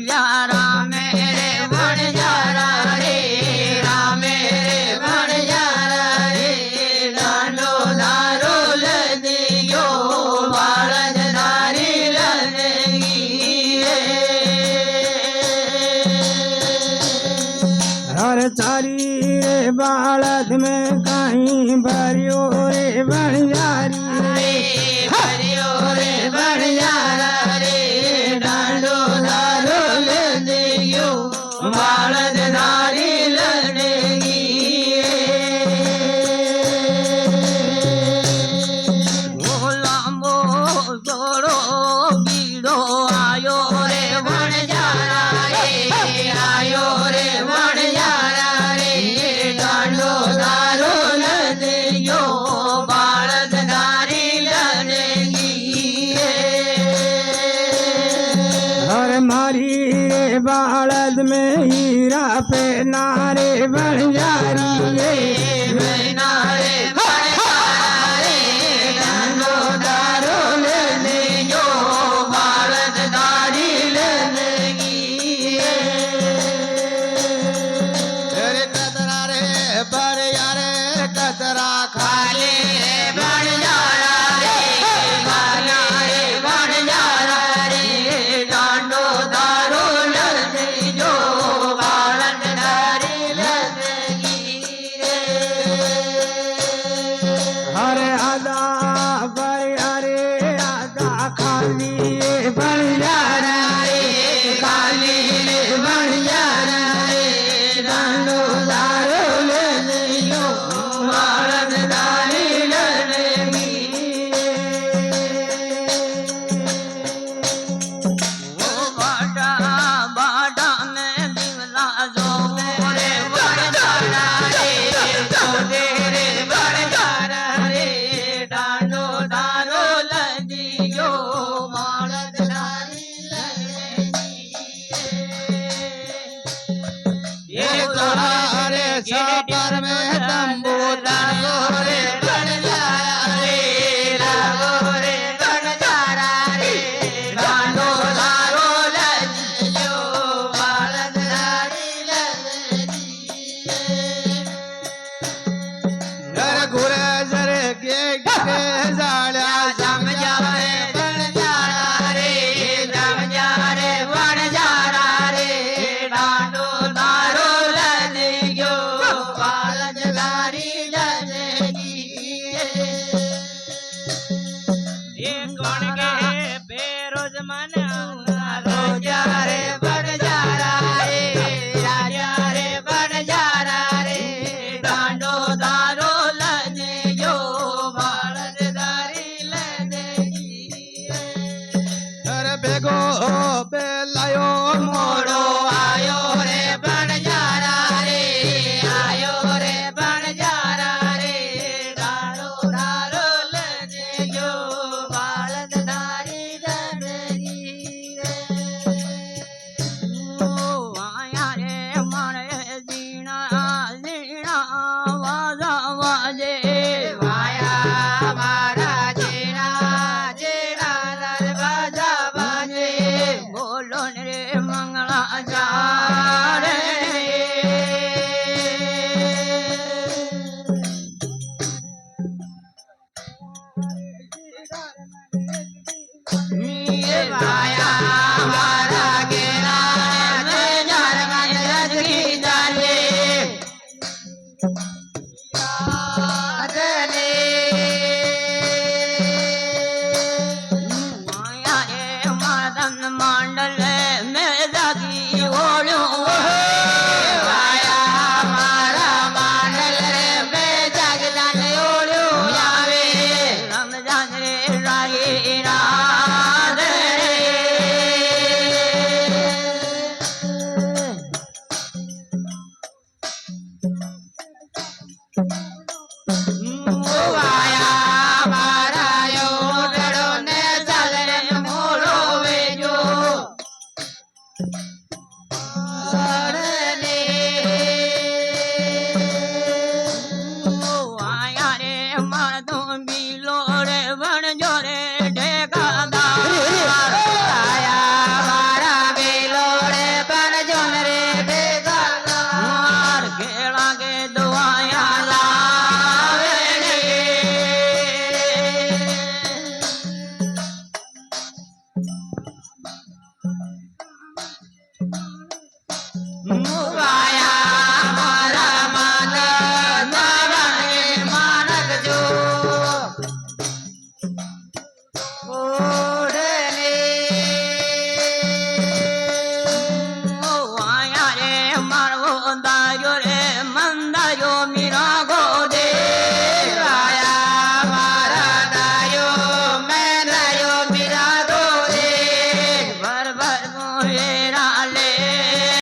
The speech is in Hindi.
जा राम रे बन जा रे राम रे बन जा रे डांडो दारो लदियो बालद दारी लदगी हर चारी रे बालद में कहीं भरियो रे बनियारी रे भरियो रे बनियारा रे डांडो दारो लदियो बालद दारी लदगी लांबो जोड़ो बीड़ो आयो रे बन जा रे आयो रे बन जा रे डांडो दारो लदियो बालद दारी लदगी हर मारी रे बालद में हीरा पे नारे बनियारी रे मैना रे बन जा रे डांडो दारो लदियो बालद दारी लदगी रे कतरा रे पर यारे कतरा खाले रे बन जा रे खाला रे बन जा रे डांडो दारो लदियो बालद दारी लदगी हर आदा पर यारे आदा खाली रे बनियारी रे खाली रे बन जा रे डांडो दारो लदियो बालद दारी लदगी बाटा बाटा में दिवला जो रे बन जा रे जो रे बन जा रे डांडो दारो लदियो बालद दारी लदगी ये रे सफर में तंबू लागो रे बन जा रे लागो रे बन जा रे डांडो दारो लदियो बालद दारी लदगी घर घुरे जरे के जाल्या जम जा रे बन जा रे जम जा रे बन जा रे डांडो दारो लदियो बालद दारी लदगी ये कौन के बेरोज मन रोजा रे बन जा रे राजा रे बन जा रे डांडो दारो लदियो बालद दारी लदगी घर बेगो बेलायो मोड़ो आयो रे बन जा रे आयो रे बन जा रे डालो दारो लदियो बालद दारी लदगी ओ आया रे मारे जीना जीना वाजा वाजे वाया मारा जीना जीना दरवाजा बाजे बोलो रे मंगला મોર